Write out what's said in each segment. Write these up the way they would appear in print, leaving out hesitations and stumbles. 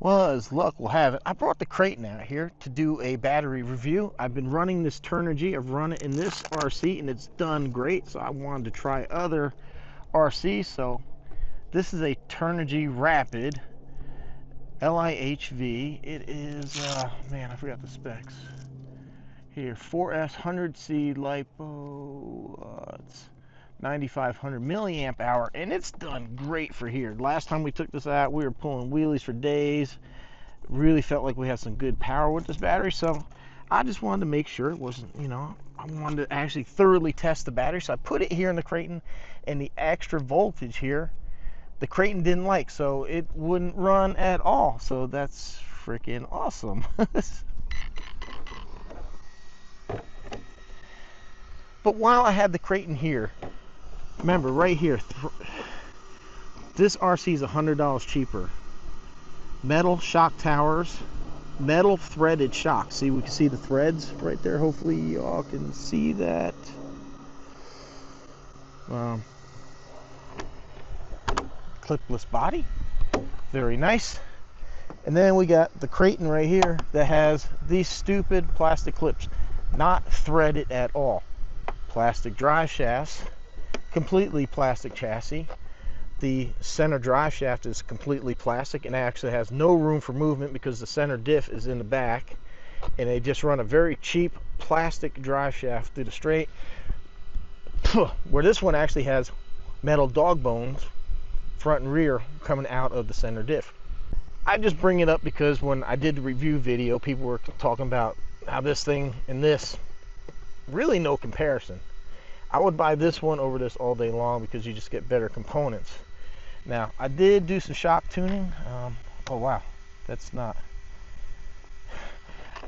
Well, as luck will have it, I brought the Creighton out here to do a battery review. I've been running this Turnigy. I've run it in this RC and it's done great, so I wanted to try other RCs. So this is a Turnigy Rapid LIHV. It is, man, I forgot the specs. Here, 4S 100C LiPo, it's 9,500 milliamp hour, and it's done great for here. Last time we took this out, we were pulling wheelies for days. Really felt like we had some good power with this battery, so I just wanted to make sure it wasn't, you know, I wanted to actually thoroughly test the battery, so I put it here in the Creighton, and the extra voltage here, the Creighton didn't like, so it wouldn't run at all. So that's freaking awesome. But while I had the Creighton here, remember right here, this RC is $100 cheaper. Metal shock towers, metal threaded shocks. See, we can see the threads right there. Hopefully y'all can see that. Clipless body, very nice. And then we got the Creighton right here that has these stupid plastic clips, not threaded at all. Plastic drive shafts, completely plastic chassis. The center drive shaft is completely plastic and actually has no room for movement because the center diff is in the back, and they just run a very cheap plastic drive shaft through the straight, where this one actually has metal dog bones front and rear coming out of the center diff. I just bring it up because when I did the review video, people were talking about how this thing and this, really no comparison. I would buy this one over this all day long because you just get better components. Now, I did do some shock tuning. Oh wow, that's not.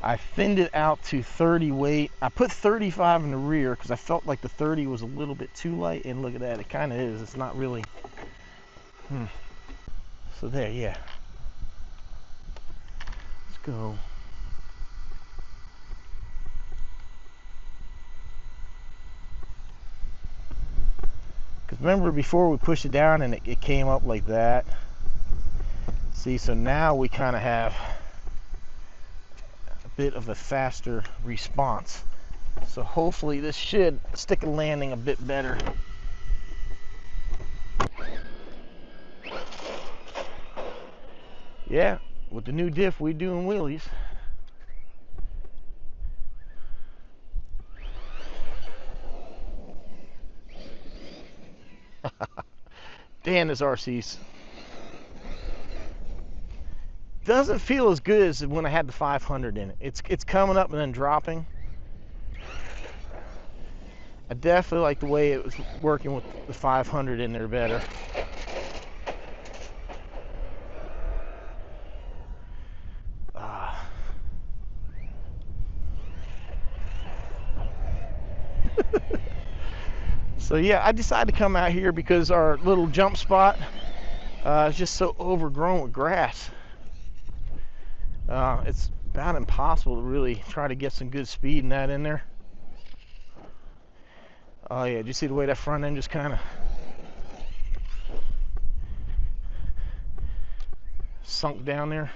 I thinned it out to 30 weight. I put 35 in the rear because I felt like the 30 was a little bit too light, and look at that, it kind of is. It's not really. So there, yeah. Let's go. Because remember before we pushed it down and it came up like that. See, so now we kind of have a bit of a faster response. So hopefully this should stick a landing a bit better. Yeah, with the new diff, we doing wheelies. Dan, this RC's doesn't feel as good as when I had the 500 in it. It's coming up and then dropping. I definitely like the way it was working with the 500 in there better. So yeah, I decided to come out here because our little jump spot is just so overgrown with grass. It's about impossible to really try to get some good speed in that in there. Oh yeah, did you see the way that front end just kind of sunk down there?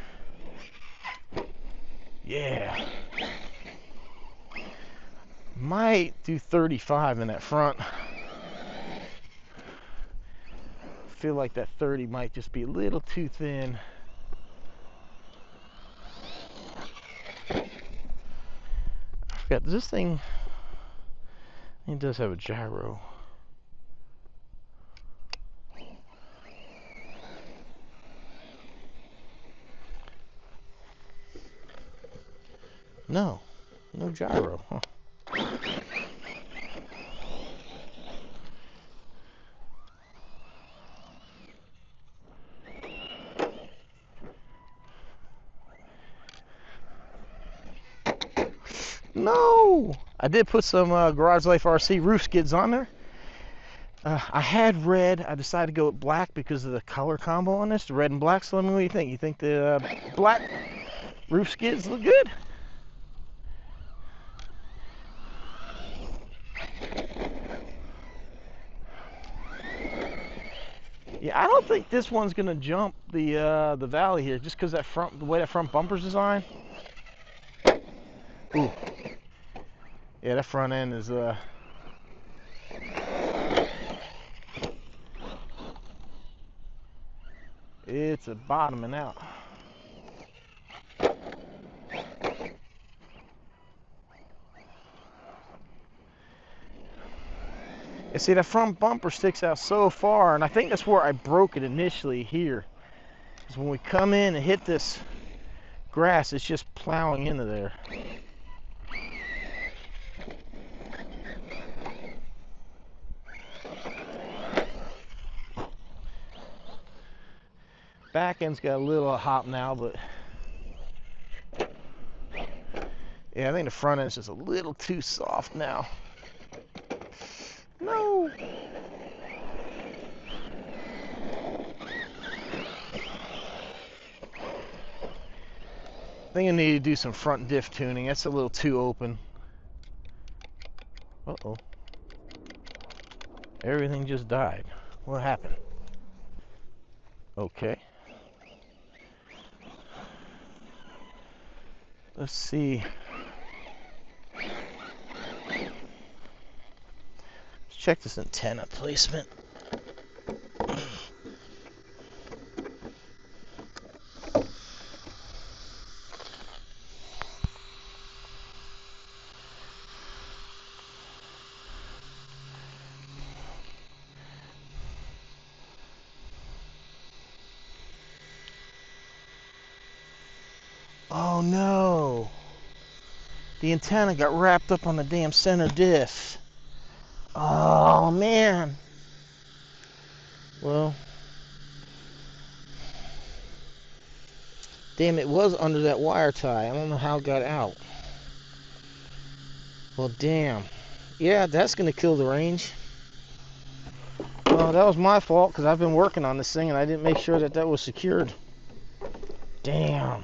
Yeah. Might do 35 in that front. Feel like that 30 might just be a little too thin. I forgot, does this thing, it does have a gyro. No gyro, huh? No! I did put some Garage Life RC roof skids on there. I had red. I decided to go with black because of the color combo on this, the red and black. So let me know what you think. You think the black roof skids look good? Yeah, I don't think this one's gonna jump the valley here, just because the way that front bumper's designed. Ooh. Yeah, that front end is it's a bottoming out. You see, that front bumper sticks out so far, and I think that's where I broke it initially here. Because when we come in and hit this grass, it's just plowing into there. Back end's got a little hop now, but yeah, I think the front end's just a little too soft now. No. I think I need to do some front diff tuning. That's a little too open. Uh-oh. Everything just died. What happened? Okay. Let's see. Let's check this antenna placement. Oh no! The antenna got wrapped up on the damn center diff. Oh man! Well, damn, it was under that wire tie. I don't know how it got out. Well, damn. Yeah, that's gonna kill the range. Well, that was my fault because I've been working on this thing and I didn't make sure that that was secured. Damn.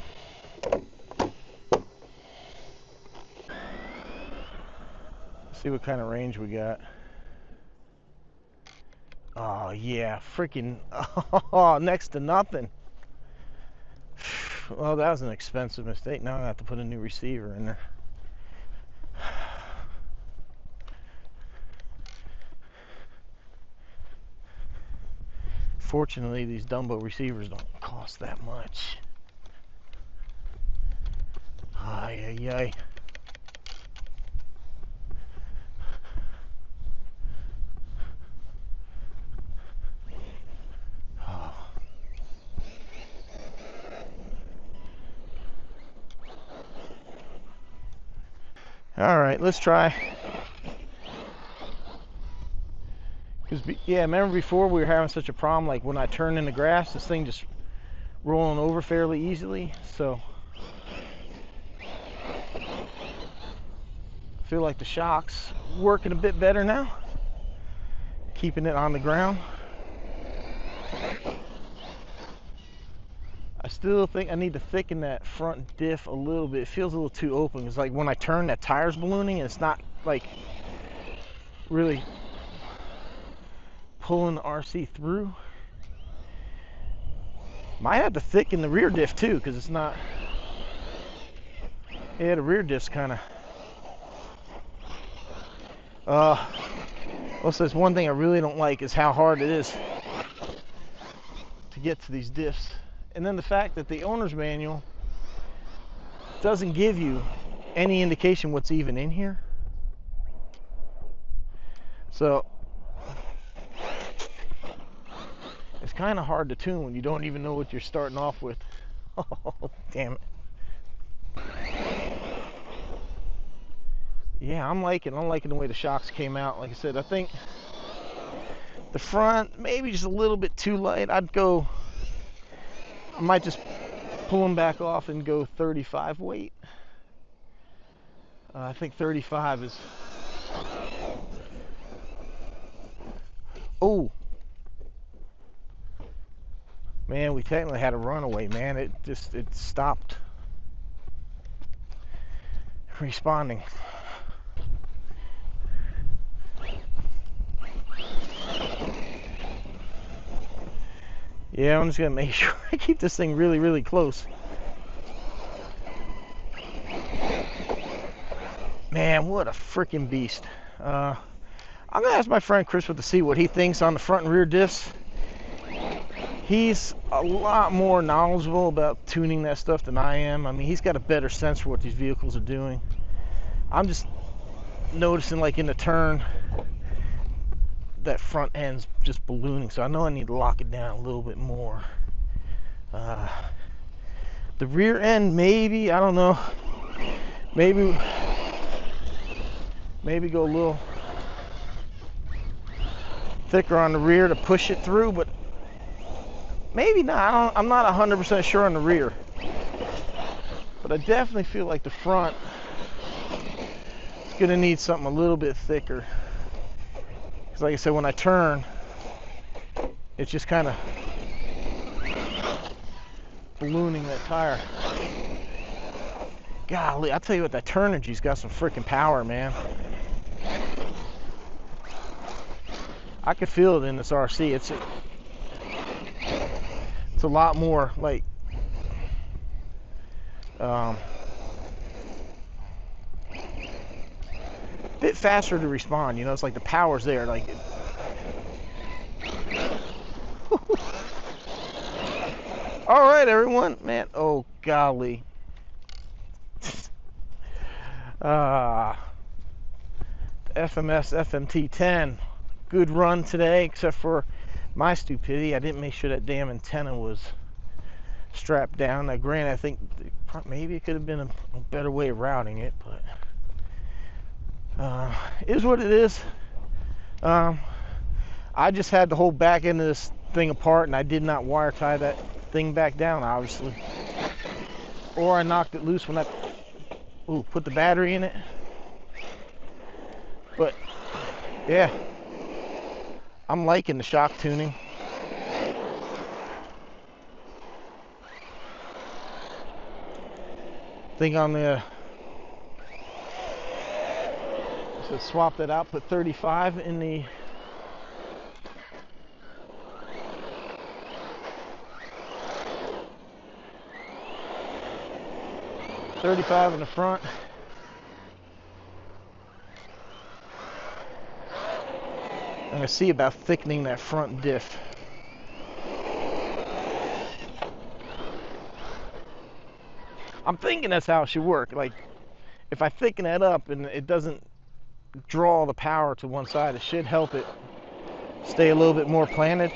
Let's see what kind of range we got. Oh yeah, freaking, oh, next to nothing. Well, that was an expensive mistake. Now I have to put a new receiver in there. Fortunately, these Dumbo receivers don't cost that much. Ay, ay, ay. All right, let's try. Because, yeah, remember before we were having such a problem, like when I turn in the grass, this thing just rolling over fairly easily. So I feel like the shock's working a bit better now, keeping it on the ground. I still think I need to thicken that front diff a little bit. It feels a little too open. It's like when I turn, that tire's ballooning and it's not like really pulling the RC through. Might have to thicken the rear diff too, because it's not. Yeah, the rear diff's kind of. Also, there's one thing I really don't like is how hard it is to get to these diffs. And then the fact that the owner's manual doesn't give you any indication what's even in here. So it's kind of hard to tune when you don't even know what you're starting off with. Oh, damn it. Yeah, I'm liking the way the shocks came out. Like I said, I think the front maybe just a little bit too light. I might just pull them back off and go 35 weight. I think 35 is. Oh, man, we technically had a runaway, man. It stopped responding. Yeah, I'm just gonna make sure I keep this thing really, really close. Man, what a freaking beast. I'm gonna ask my friend Chris to see what he thinks on the front and rear diffs. He's a lot more knowledgeable about tuning that stuff than I am. I mean, he's got a better sense for what these vehicles are doing. I'm just noticing, like in the turn, that front end's just ballooning, so I know I need to lock it down a little bit more. The rear end, maybe, I don't know, maybe go a little thicker on the rear to push it through, but maybe not. I'm not 100% sure on the rear, but I definitely feel like the front is gonna need something a little bit thicker. Because like I said, when I turn, it's just kind of ballooning that tire. Golly, I'll tell you what, that Turnigy's got some freaking power, man. I could feel it in this RC. It's a lot more like bit faster to respond, you know. It's like the power's there, like all right, everyone, man. Oh golly. FMS FMT10, good run today, except for my stupidity. I didn't make sure that damn antenna was strapped down. Now granted, I think maybe it could have been a better way of routing it, but is what it is. I just had to hold back into this thing apart, and I did not wire tie that thing back down, obviously, or I knocked it loose when I put the battery in it. But yeah, I'm liking the shock tuning. Think on the so swap that out, put 35 in the 35 in the front. I'm going to see about thickening that front diff. I'm thinking that's how it should work. Like, if I thicken that up and it doesn't draw the power to one side, it should help it stay a little bit more planted.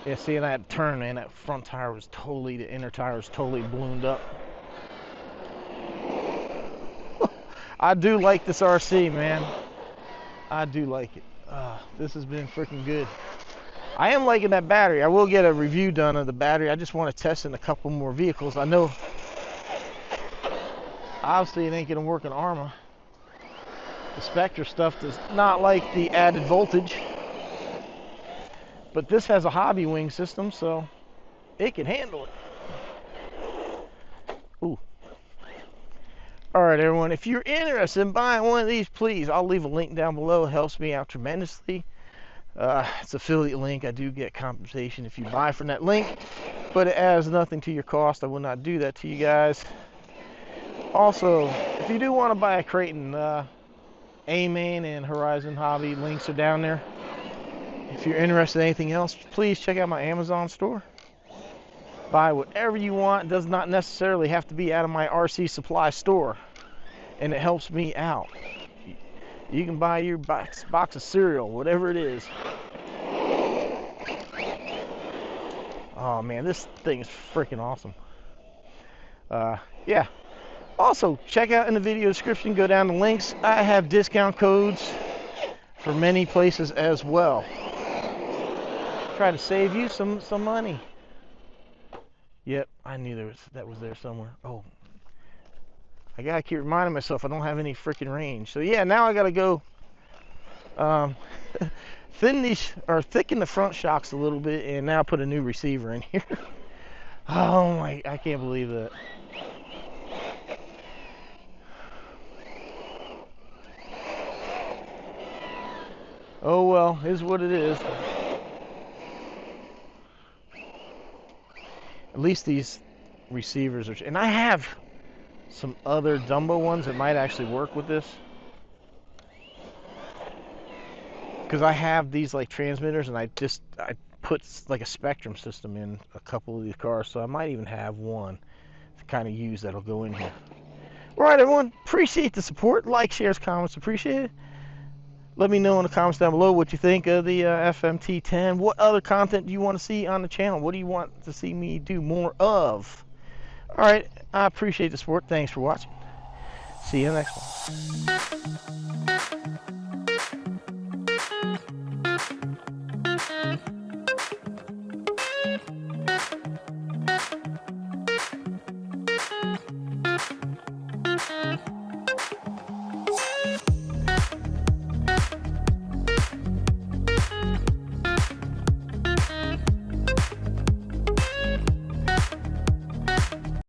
Yeah, see that turn, man, that front tire was totally, the inner tire was totally ballooned up. I do like this RC, man. I do like it. This has been freaking good. I am liking that battery. I will get a review done of the battery. I just want to test in a couple more vehicles. I know, obviously, it ain't going to work in Arma. The Spectre stuff does not like the added voltage. But this has a hobby wing system, so it can handle it. Ooh. All right, everyone, if you're interested in buying one of these, please, I'll leave a link down below. It helps me out tremendously. It's an affiliate link. I do get compensation if you buy from that link, but it adds nothing to your cost. I will not do that to you guys. Also, if you do want to buy a Creighton, AMAIN and Horizon Hobby links are down there. If you're interested in anything else, please check out my Amazon store. Buy whatever you want. It does not necessarily have to be out of my RC supply store, and it helps me out. You can buy your box of cereal, whatever it is. Oh man, this thing is freaking awesome. Yeah. Also, check out in the video description, go down the links. I have discount codes for many places as well. Try to save you some money. Yep, I knew that was there somewhere. Oh, I gotta keep reminding myself I don't have any freaking range. So yeah, now I gotta go thicken the front shocks a little bit, and now put a new receiver in here. Oh my, I can't believe that. Oh well, is what it is. At least these receivers are, and I have some other Dumbo ones that might actually work with this, because I have these like transmitters, and I put like a spectrum system in a couple of these cars, so I might even have one to kind of use that'll go in here. All right, everyone, appreciate the support. Like, shares, comments, appreciate it. Let me know in the comments down below what you think of the FMT10. What other content do you want to see on the channel? What do you want to see me do more of? All right, I appreciate the support. Thanks for watching. See you in the next one.